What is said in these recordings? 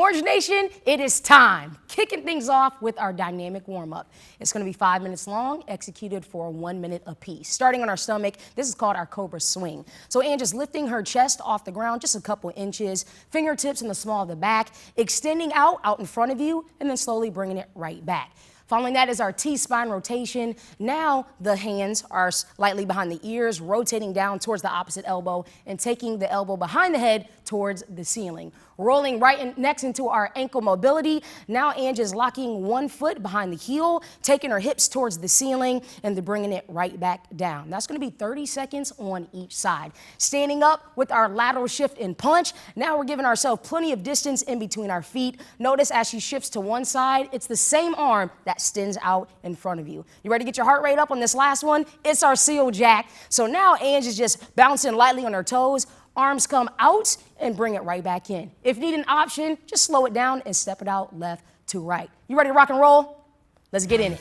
Orange Nation, it is time. Kicking things off with our dynamic warm-up. It's going to be 5 minutes long, executed for 1 minute apiece. Starting on our stomach, this is called our Cobra Swing. So Ange is lifting her chest off the ground just a couple inches, fingertips in the small of the back, extending out in front of you, and then slowly bringing it right back. Following that is our T-spine rotation. Now the hands are slightly behind the ears, rotating down towards the opposite elbow and taking the elbow behind the head towards the ceiling. Rolling next into our ankle mobility. Now Ange is locking one foot behind the heel, taking her hips towards the ceiling and then bringing it right back down. That's going to be 30 seconds on each side. Standing up with our lateral shift and punch. Now we're giving ourselves plenty of distance in between our feet. Notice as she shifts to one side, it's the same arm that extends out in front of you. You ready to get your heart rate up on this last one? It's our seal jack. So now Ange is just bouncing lightly on her toes. Arms come out and bring it right back in. If you need an option, just slow it down and step it out left to right. You ready to rock and roll? Let's get in it.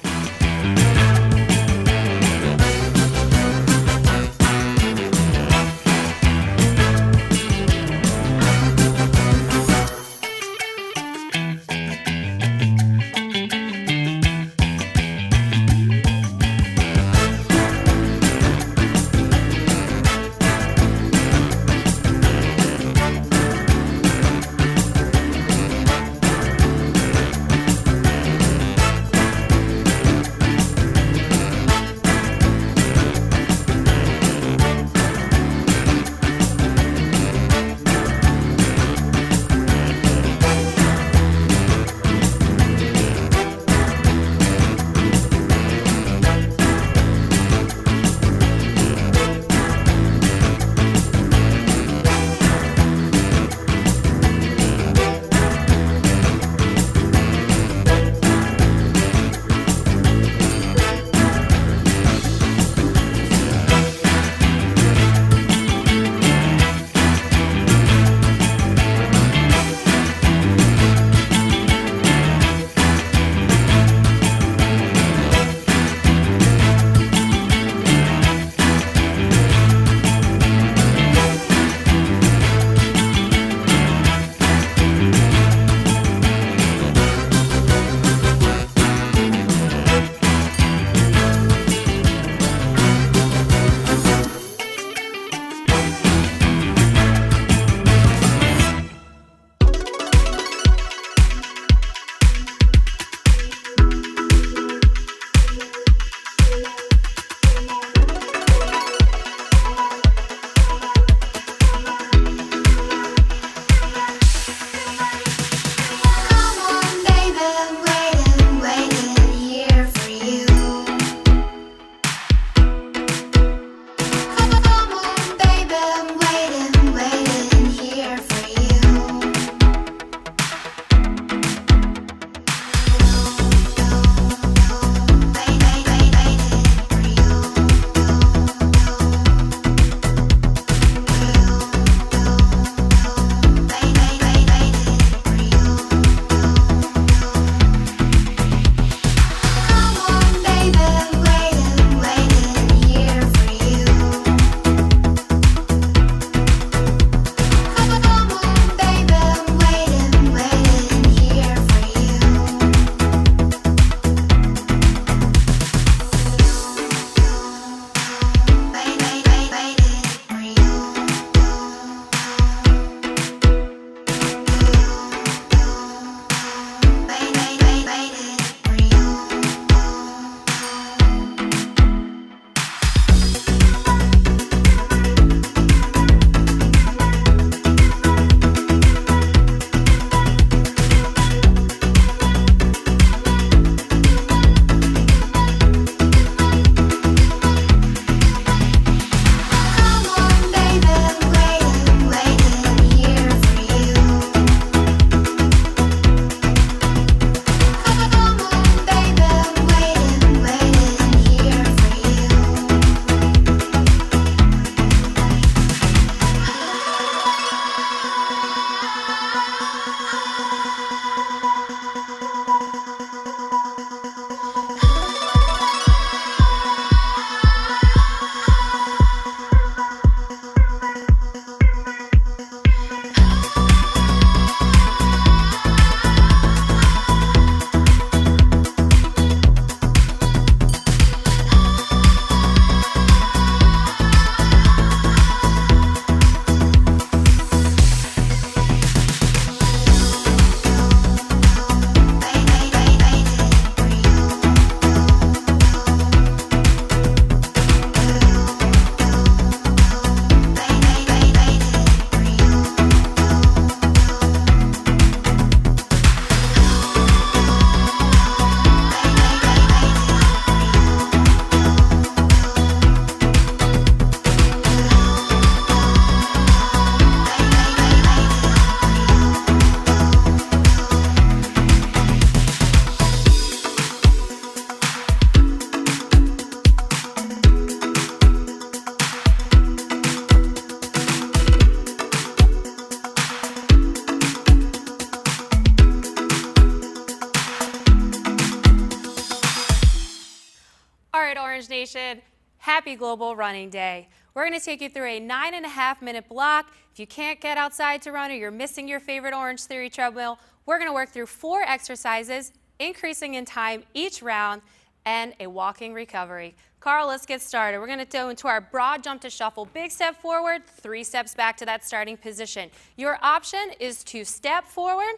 Nation. Happy Global Running Day. We're going to take you through a 9.5-minute block. If you can't get outside to run or you're missing your favorite Orangetheory treadmill, we're going to work through 4 exercises, increasing in time each round, and a walking recovery. Carl, let's get started. We're going to go into our broad jump to shuffle. Big step forward, 3 steps back to that starting position. Your option is to step forward,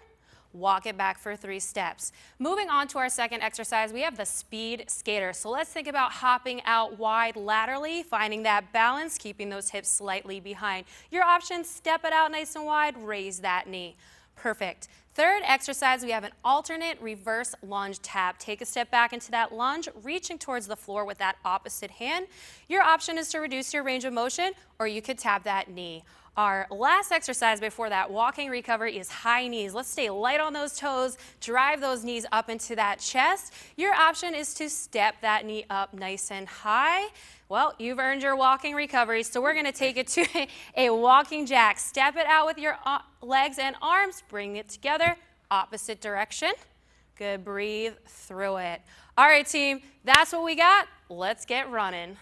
walk it back for 3 steps. Moving on to our second exercise, we have the speed skater. So let's think about hopping out wide laterally, finding that balance, keeping those hips slightly behind. Your option, step it out nice and wide, raise that knee. Perfect. Third exercise, we have an alternate reverse lunge tap. Take a step back into that lunge, reaching towards the floor with that opposite hand. Your option is to reduce your range of motion, or you could tap that knee. Our last exercise before that walking recovery is high knees. Let's stay light on those toes, drive those knees up into that chest. Your option is to step that knee up nice and high. Well, you've earned your walking recovery, so we're going to take it to a walking jack. Step it out with your legs and arms, bring it together, opposite direction. Good, breathe through it. All right, team, that's what we got. Let's get running.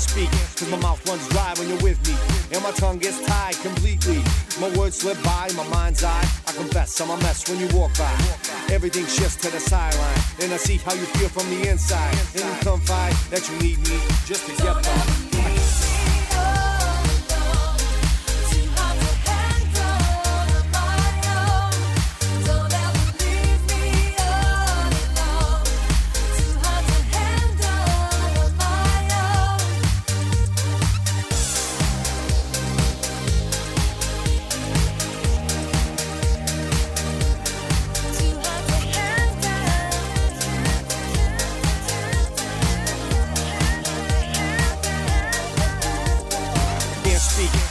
Can't speak, cause my mouth runs dry when you're with me. And my tongue gets tied completely. My words slip by my mind's eye. I confess I'm a mess when you walk by. Everything shifts to the sideline. And I see how you feel from the inside. And you confide that you need me just to get by.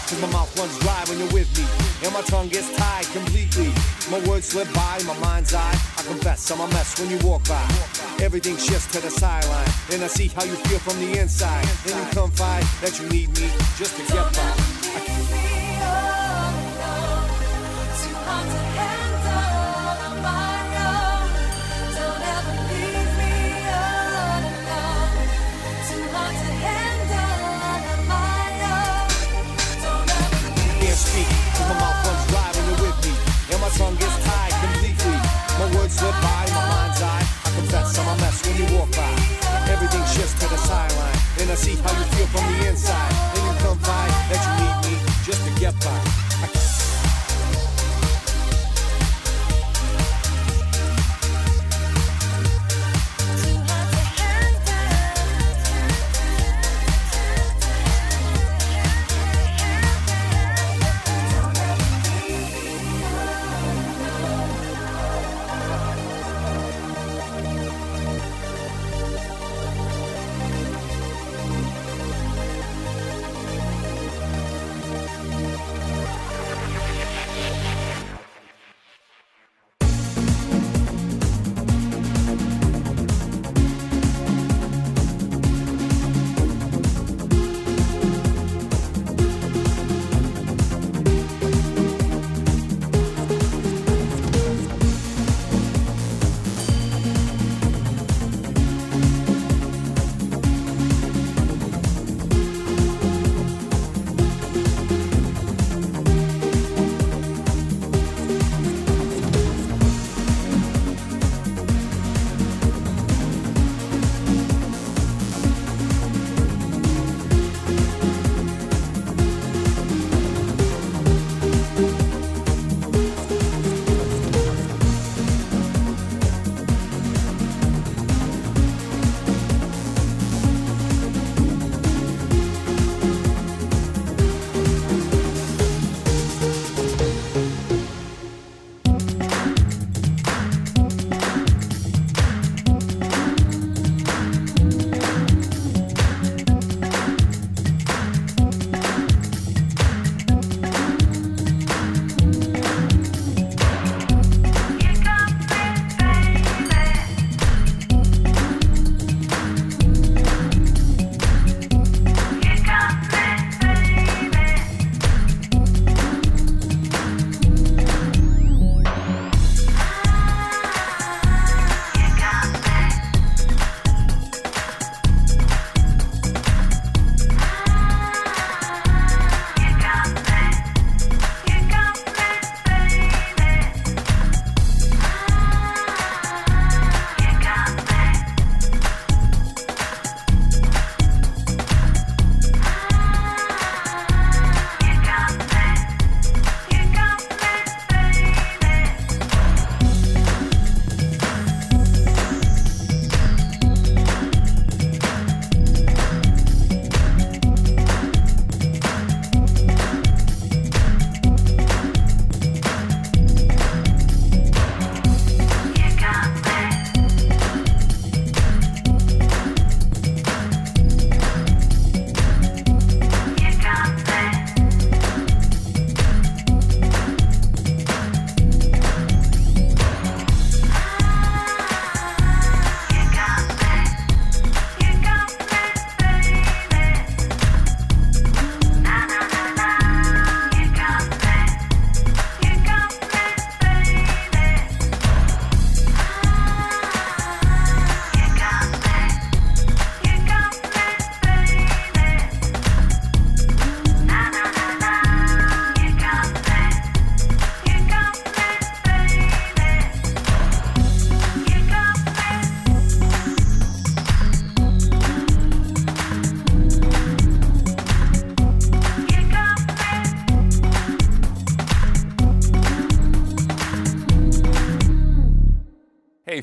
Cause my mouth runs dry when you're with me. And my tongue gets tied completely. My words slip by my mind's eye. I confess I'm a mess when you walk by. Everything shifts to the sideline. And I see how you feel from the inside. And you confide that you need me just to get by. Cause my mouth runs dry when you're with me. And my tongue gets tied completely. My words slip by my mind's eye. I confess I'm a mess when you walk by. Everything shifts to the sideline. And I see how you feel from the inside. And you confide that you need me just to get by.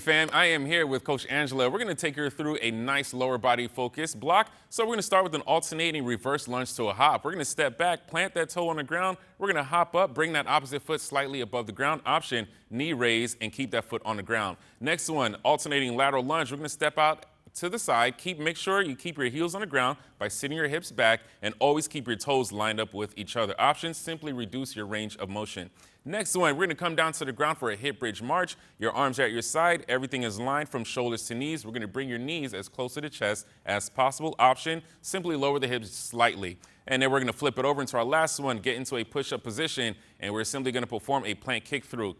fam. I am here with Coach Angela. We're going to take her through a nice lower body focus block. So we're going to start with an alternating reverse lunge to a hop. We're going to step back, plant that toe on the ground. We're going to hop up, bring that opposite foot slightly above the ground. Option, knee raise, and keep that foot on the ground. Next one, alternating lateral lunge. We're going to step out to the side. Make sure you keep your heels on the ground by sitting your hips back, and always keep your toes lined up with each other. Options, simply reduce your range of motion. Next one, we're going to come down to the ground for a hip bridge march. Your arms are at your side. Everything is lined from shoulders to knees. We're going to bring your knees as close to the chest as possible. Option, simply lower the hips slightly. And then we're going to flip it over into our last one, get into a push-up position, and we're simply going to perform a plank kick through.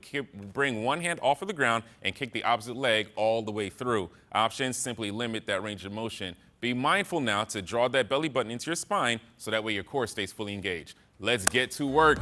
Bring one hand off of the ground and kick the opposite leg all the way through. Option, simply limit that range of motion. Be mindful now to draw that belly button into your spine so that way your core stays fully engaged. Let's get to work.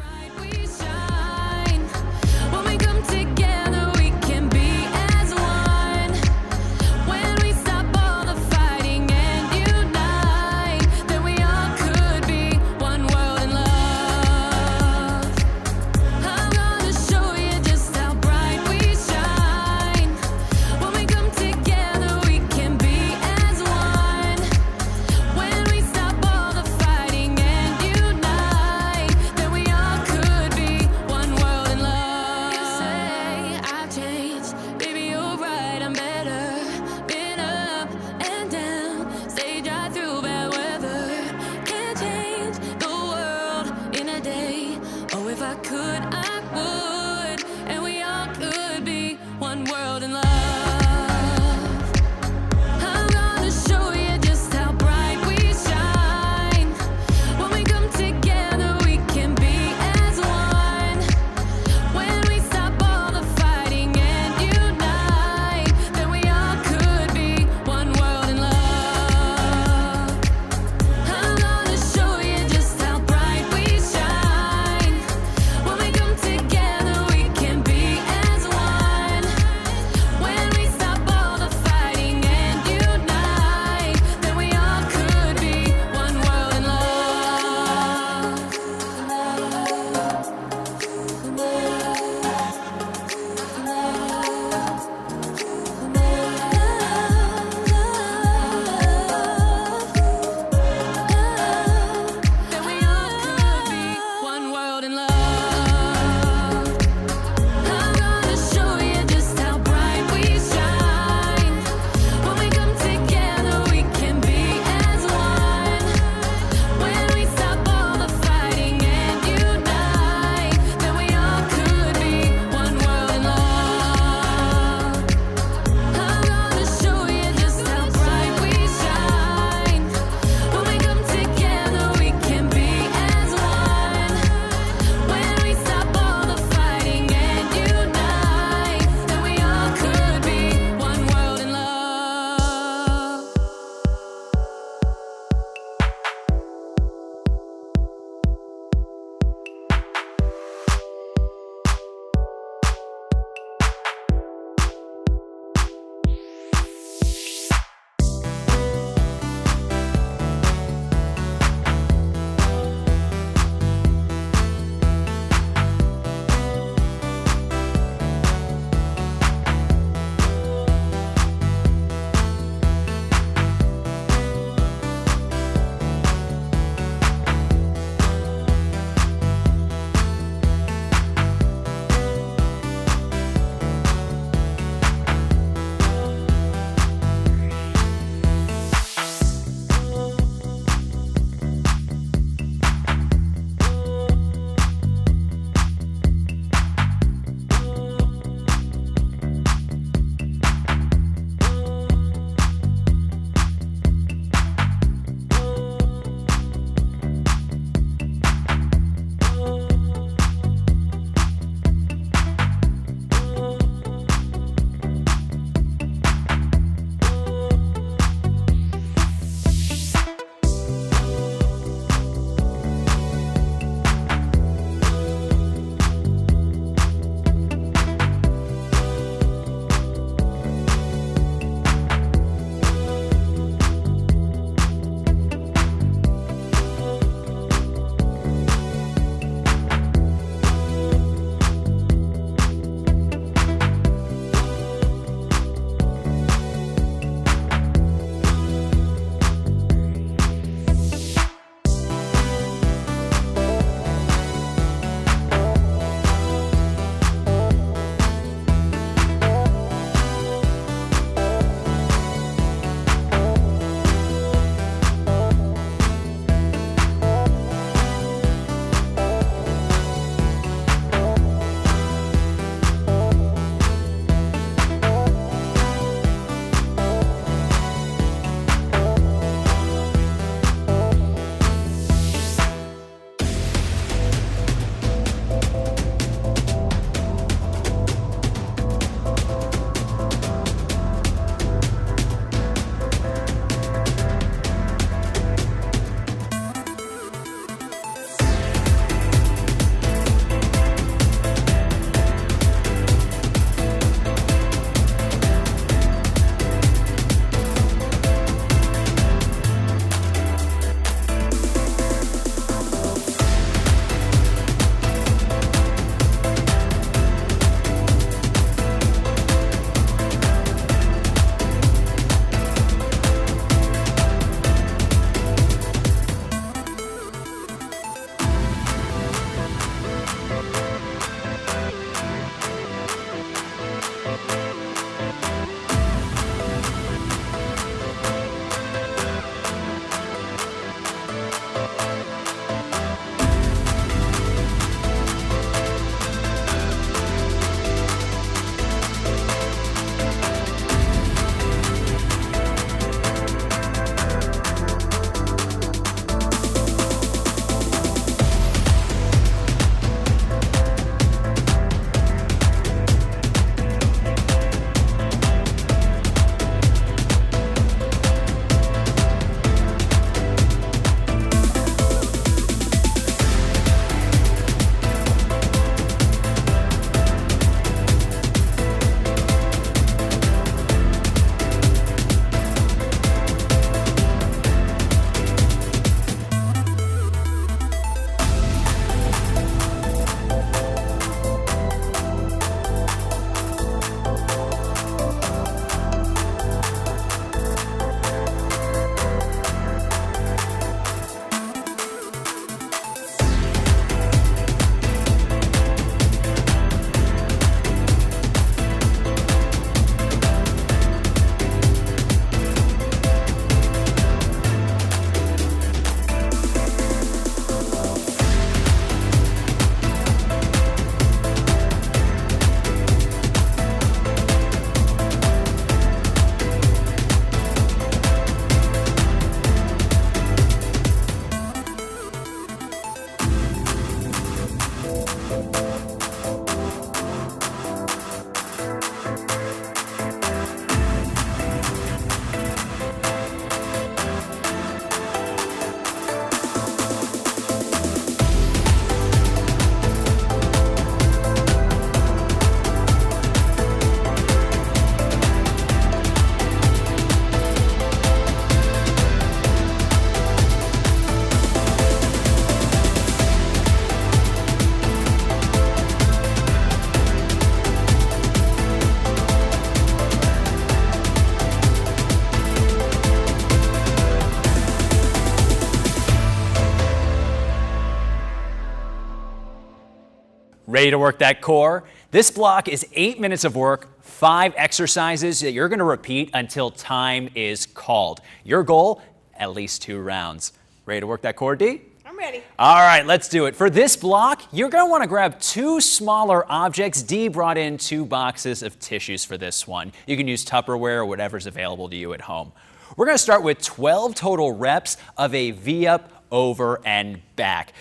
Ready to work that core? This block is 8 minutes of work, 5 exercises that you're going to repeat until time is called. Your goal, at least 2 rounds. Ready to work that core, D? I'm ready. All right, let's do it. For this block, you're going to want to grab 2 smaller objects. D brought in 2 boxes of tissues for this one. You can use Tupperware or whatever's available to you at home. We're going to start with 12 total reps of a V-up over and back.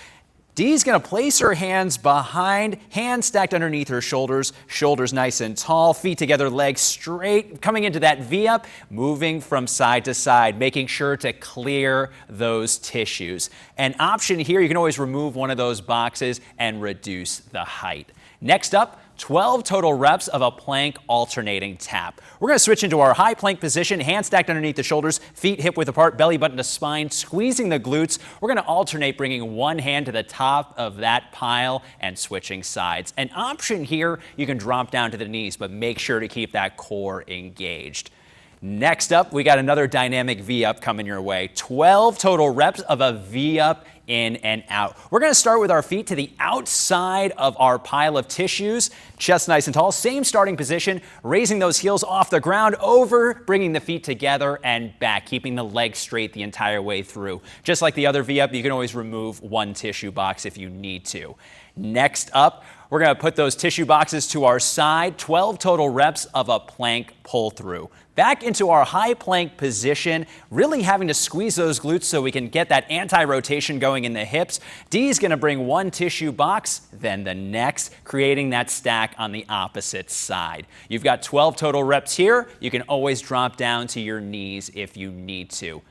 Dee's going to place her hands behind, hands stacked underneath her shoulders, shoulders nice and tall, feet together, legs straight, coming into that V-up, moving from side to side, making sure to clear those tissues. An option here, you can always remove one of those boxes and reduce the height. Next up, 12 total reps of a plank alternating tap. We're going to switch into our high plank position, hands stacked underneath the shoulders, feet hip width apart, belly button to spine, squeezing the glutes. We're going to alternate bringing one hand to the top of that pile and switching sides. An option here, you can drop down to the knees, but make sure to keep that core engaged. Next up, we got another dynamic V-up coming your way. 12 total reps of a V-up in and out. We're going to start with our feet to the outside of our pile of tissues, chest nice and tall, same starting position, raising those heels off the ground, over, bringing the feet together and back, keeping the legs straight the entire way through. Just like the other V-up, you can always remove one tissue box if you need to. Next up, we're going to put those tissue boxes to our side, 12 total reps of a plank pull through. Back into our high plank position, really having to squeeze those glutes so we can get that anti-rotation going in the hips. D is going to bring one tissue box, then the next, creating that stack on the opposite side. You've got 12 total reps here. You can always drop down to your knees if you need to.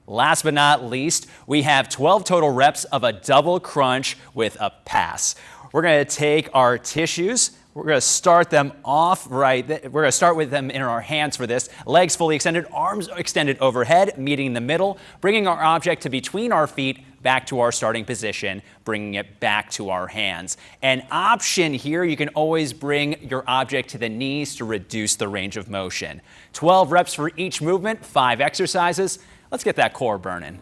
Last but not least, we have 12 total reps of a double crunch with a pass. We're going to take our tissues. We're going to start them off right. We're going to start with them in our hands for this. Legs fully extended, arms extended overhead, meeting the middle, bringing our object to between our feet, back to our starting position, bringing it back to our hands. An option here, you can always bring your object to the knees to reduce the range of motion. 12 reps for each movement, 5 exercises. Let's get that core burning.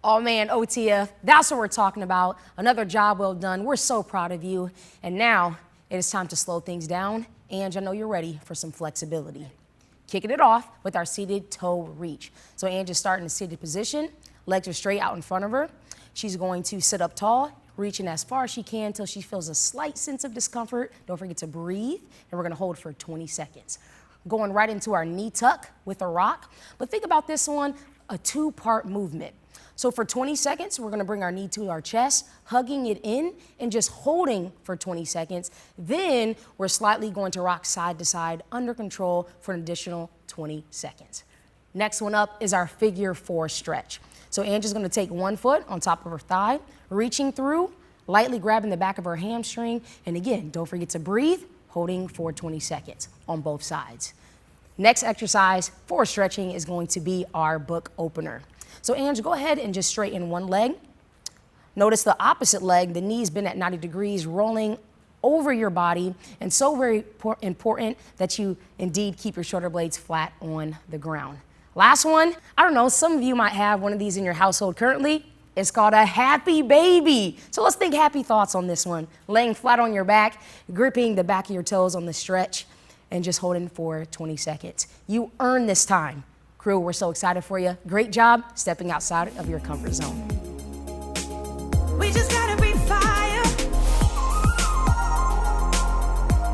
Oh man, OTF, that's what we're talking about. Another job well done. We're so proud of you. And now it is time to slow things down. Ange, I know you're ready for some flexibility. Kicking it off with our seated toe reach. So Ange is starting in a seated position. Legs are straight out in front of her. She's going to sit up tall, reaching as far as she can until she feels a slight sense of discomfort. Don't forget to breathe, and we're gonna hold for 20 seconds. Going right into our knee tuck with a rock. But think about this one, a two-part movement. So for 20 seconds, we're gonna bring our knee to our chest, hugging it in and just holding for 20 seconds. Then we're slightly going to rock side to side under control for an additional 20 seconds. Next one up is our figure 4 stretch. So Angie's gonna take one foot on top of her thigh, reaching through, lightly grabbing the back of her hamstring. And again, don't forget to breathe, holding for 20 seconds on both sides. Next exercise for stretching is going to be our book opener. So Ange, go ahead and just straighten one leg. Notice the opposite leg, the knee's been at 90 degrees, rolling over your body, and so very important that you indeed keep your shoulder blades flat on the ground. Last one, I don't know, some of you might have one of these in your household currently. It's called a happy baby. So let's think happy thoughts on this one. Laying flat on your back, gripping the back of your toes on the stretch, and just holding for 20 seconds. You earned this time. Crew, we're so excited for you. Great job stepping outside of your comfort zone. We just gotta breathe fire.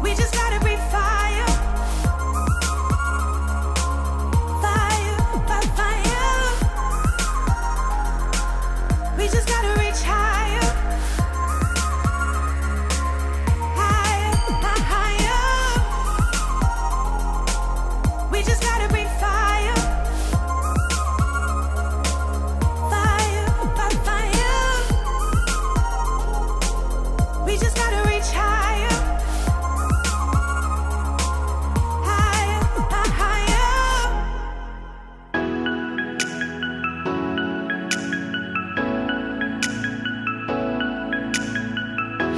We just gotta breathe fire. We just gotta reach higher, higher, higher. We just gotta breathe fire, fire, fire. We just gotta reach higher, higher, higher.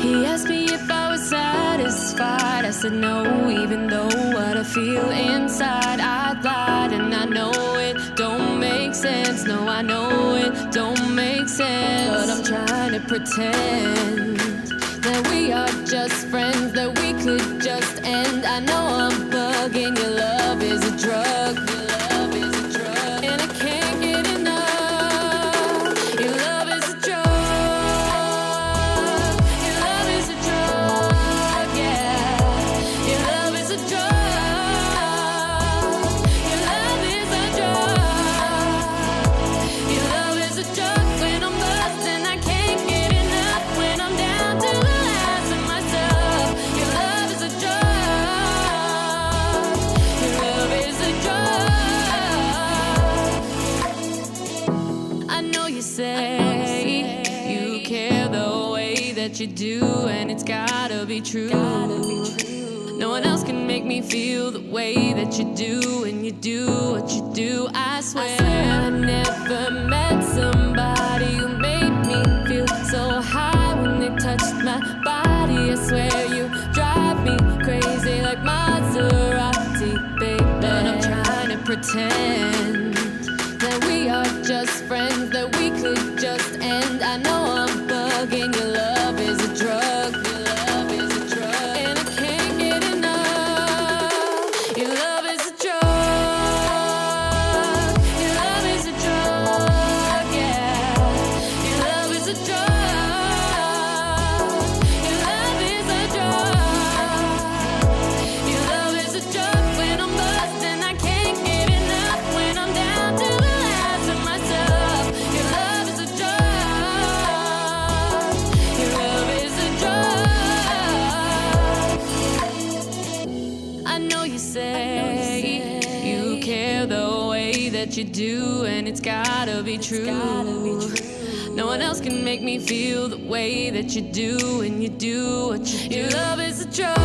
He asked me if I was satisfied. I said no, even though what I feel inside I lied. And I know it don't make sense. No, I know it don't make sense. But I'm trying to pretend that we are just friends, that we could just end. I know I'm bugging. Your love is a drug. Your love is a drug, and I can't get enough. Your love is a drug. You do, and it's gotta be true. No one else can make me feel the way that you do, and you do what you do. I swear I never met somebody who made me feel so high when they touched my body. I swear you drive me crazy like Maserati, baby. But I'm trying to pretend that we are just friends, that we could just end. I know I'm bugging. Your love is a drug. Your love is a drug, and I can't get enough. Your love is a drug. Your love is a drug, yeah. Your love is a drug. Your love is a drug. Your love is a drug. When I'm busting, I can't get enough. When I'm down to the last of myself, your love is a drug. Your love is a drug. I know you say you care the way that you do, and it's gotta be true. No one else can make me feel the way that you do, and you do what you do. Your love is a drug.